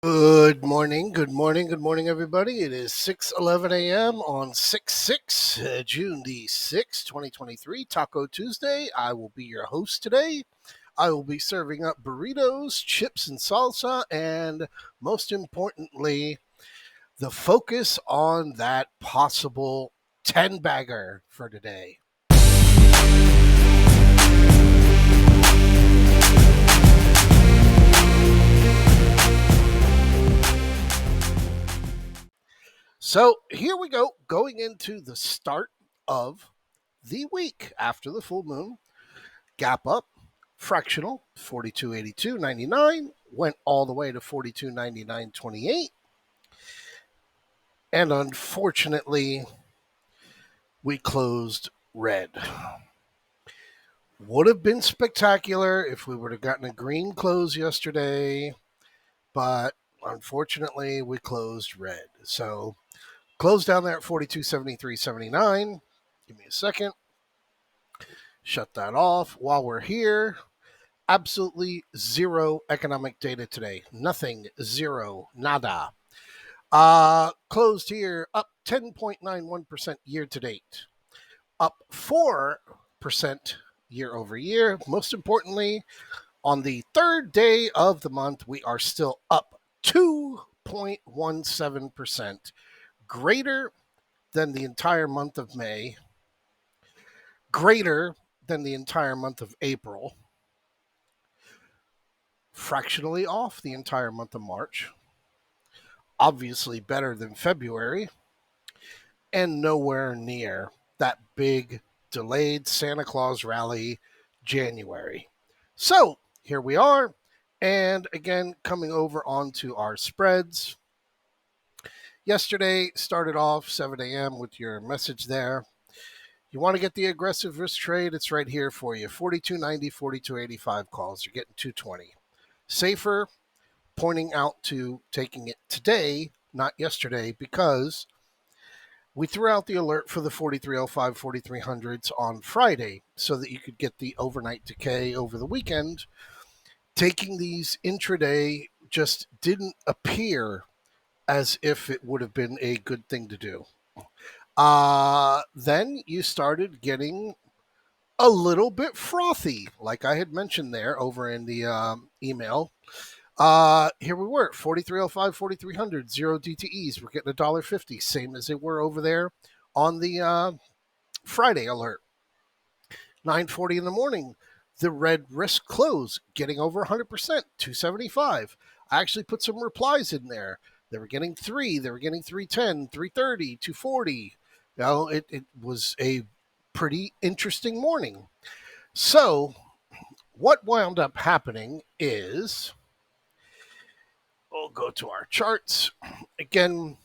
Good morning, everybody. It is 6:11 a.m. on 6/6, June the 6th, 2023, Taco Tuesday. I will be your host today. I will be serving up burritos, chips, and salsa, and most importantly, the focus on that possible 10-bagger for today. So here we go, going into the start of the week after the full moon. Gap up, fractional 42.82.99, went all the way to 42.99.28, and unfortunately, we closed red. Would have been spectacular if we would have gotten a green close yesterday, but unfortunately, we closed red. So closed down there at 42.73.79. Give me a second. Shut that off. While we're here, absolutely zero economic data today. Nothing, zero, nada. Closed here up 10.91% year to date, up 4% year over year. Most importantly, on the third day of the month, we are still up 2.17%, greater than the entire month of May, greater than the entire month of April, fractionally off the entire month of March, obviously better than February, and nowhere near that big delayed Santa Claus rally January. So here we are. And again, coming over onto our spreads. Yesterday started off 7 a.m. with your message there. You want to get the aggressive risk trade? It's right here for you. 42.90, 42.85 calls. You're getting 220. Safer, pointing out to taking it today, not yesterday, because we threw out the alert for the 4305, 4300s on Friday so that you could get the overnight decay over the weekend. Taking these intraday just didn't appear as if it would have been a good thing to do. Then you started getting a little bit frothy, like I had mentioned there over in the email. Here we were, 4305, 4300, zero DTEs. We're getting $1.50, same as they were over there on the Friday alert. 9:40 in the morning, the red risk close, getting over 100%, 275. I actually put some replies in there. They were getting 3, they were getting 310, 330, 240. You know, it was a pretty interesting morning. So, what wound up happening is we'll go to our charts. Again,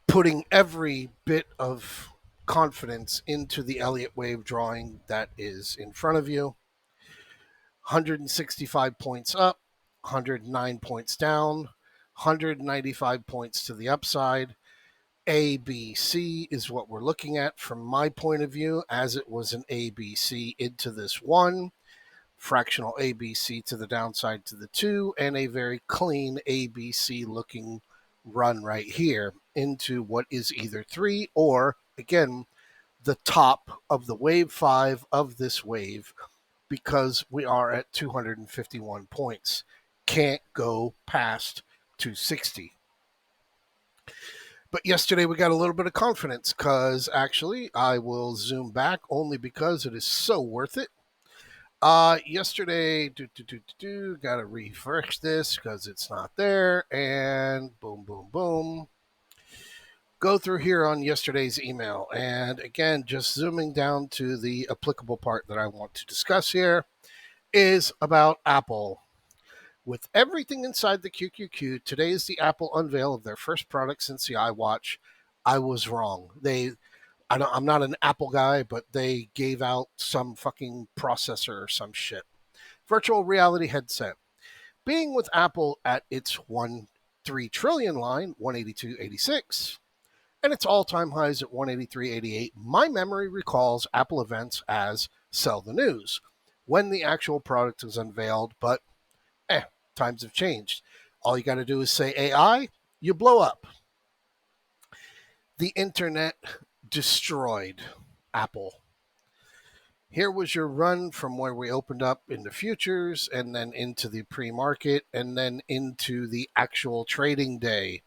putting every bit of confidence into the Elliott wave drawing that is in front of you. 165 points up, 109 points down, 195 points to the upside. ABC is what we're looking at from my point of view, as it was an ABC into this one. Fractional ABC to the downside to the 2, and a very clean ABC looking run right here into what is either 3 or, again, the top of the wave 5 of this wave, because we are at 251 points. Can't go past 260. But yesterday we got a little bit of confidence because actually I will zoom back only because it is so worth it. Yesterday, gotta refresh this because it's not there, and boom, boom, boom. Go through here on yesterday's email, and again, just zooming down to the applicable part that I want to discuss here is about Apple. With everything inside the QQQ, today is the Apple unveil of their first product since the iWatch. I was wrong. I'm not an Apple guy, but they gave out some fucking processor or some shit. Virtual reality headset. Being with Apple at its 1.3 trillion line, 182.86, and its all-time highs at 183.88, my memory recalls Apple events as Sell the News, when the actual product was unveiled, but times have changed. All you got to do is say AI, you blow up. The internet destroyed Apple. Here was your run from where we opened up into futures and then into the pre-market and then into the actual trading day.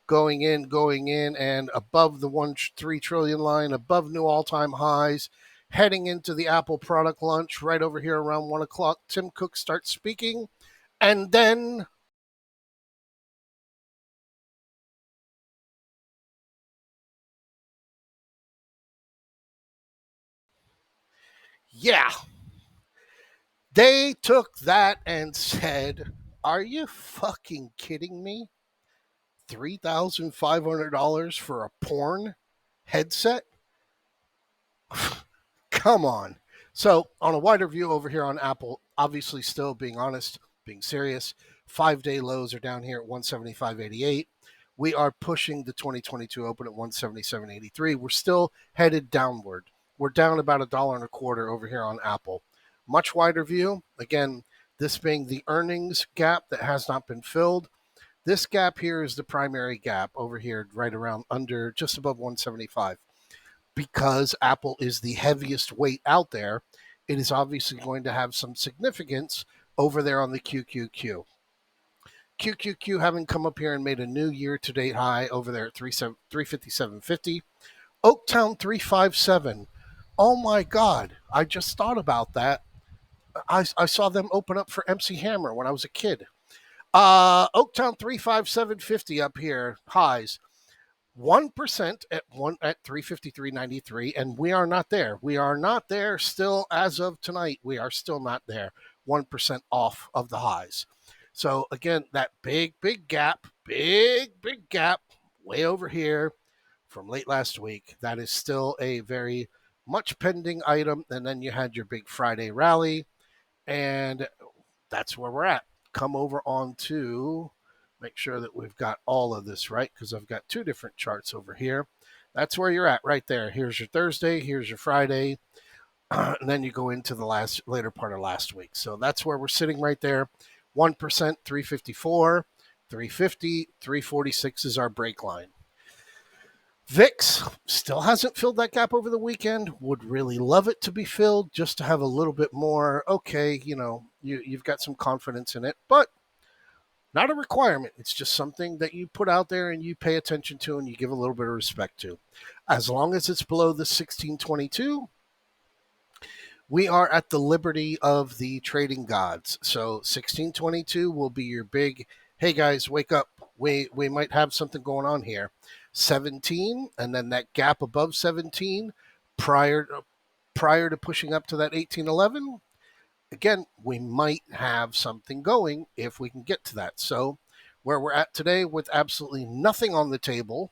Going in, and above the 1.3 trillion line, above new all-time highs, heading into the Apple product launch right over here around 1 o'clock. Tim Cook starts speaking, and then yeah, they took that and said, are you fucking kidding me? $3,500 for a porn headset? Come on. So, on a wider view over here on Apple, obviously still being honest, being serious, 5-day lows are down here at 175.88. We are pushing the 2022 open at 177.83. We're still headed downward. We're down about $1.25 over here on Apple. Much wider view, again, this being the earnings gap that has not been filled. This gap here is the primary gap over here, right around under just above 175. Because Apple is the heaviest weight out there, it is obviously going to have some significance over there on the QQQ. QQQ having come up here and made a new year-to-date high over there at 357.50. Oaktown 357. Oh my God, I just thought about that. I saw them open up for MC Hammer when I was a kid. Oaktown 357.50 up here, highs. 1% at 353.93, and we are not there. We are not there still as of tonight. We are still not there. 1% off of the highs. So again, that big gap way over here from late last week. That is still a very much pending item. And then you had your big Friday rally, and that's where we're at. Come over on to make sure that we've got all of this right, because I've got two different charts over here. That's where you're at right there. Here's your Thursday, here's your Friday, and then you go into the later part of last week. So that's where we're sitting right there. 1%, 354, 350, 346 is our break line. VIX still hasn't filled that gap over the weekend. Would really love it to be filled just to have a little bit more, okay, you've got some confidence in it, but not a requirement. It's just something that you put out there and you pay attention to and you give a little bit of respect to. As long as it's below the 1622, we are at the liberty of the trading gods. So 1622 will be your big, hey guys, wake up. We might have something going on here. 17, and then that gap above 17 prior to pushing up to that 1811. Again, we might have something going if we can get to that. So where we're at today with absolutely nothing on the table,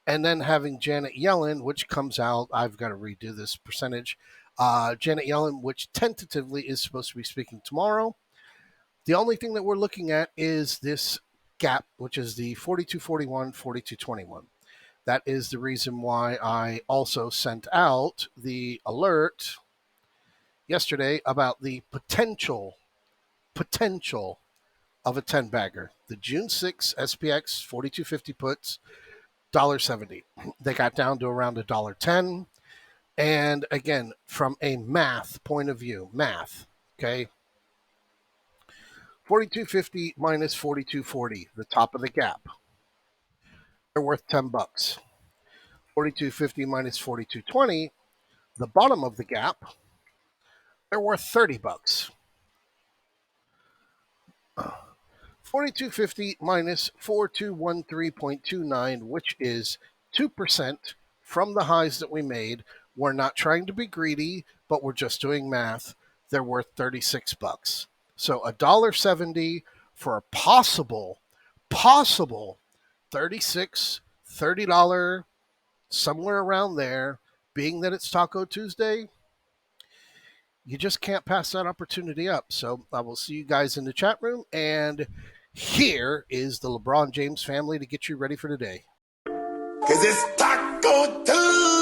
and then having Janet Yellen, which comes out, I've got to redo this percentage. Janet Yellen, which tentatively is supposed to be speaking tomorrow. The only thing that we're looking at is this gap, which is the 42.41, 42.21. That is the reason why I also sent out the alert yesterday about the potential of a 10-bagger. The June 6 SPX 4250 puts $1.70. They got down to around $1.10. And again, from a math point of view, okay, 4250 minus 4240, the top of the gap. They're worth $10. 4250 minus 4220, the bottom of the gap, they're worth $30. 4250 minus 4213.29, which is 2% from the highs that we made. We're not trying to be greedy, but we're just doing math. They're worth $36. So $1.70 for a possible $36, $30, somewhere around there, being that it's Taco Tuesday. You just can't pass that opportunity up. So I will see you guys in the chat room. And here is the LeBron James family to get you ready for today. 'Cause it's Taco Tuesday.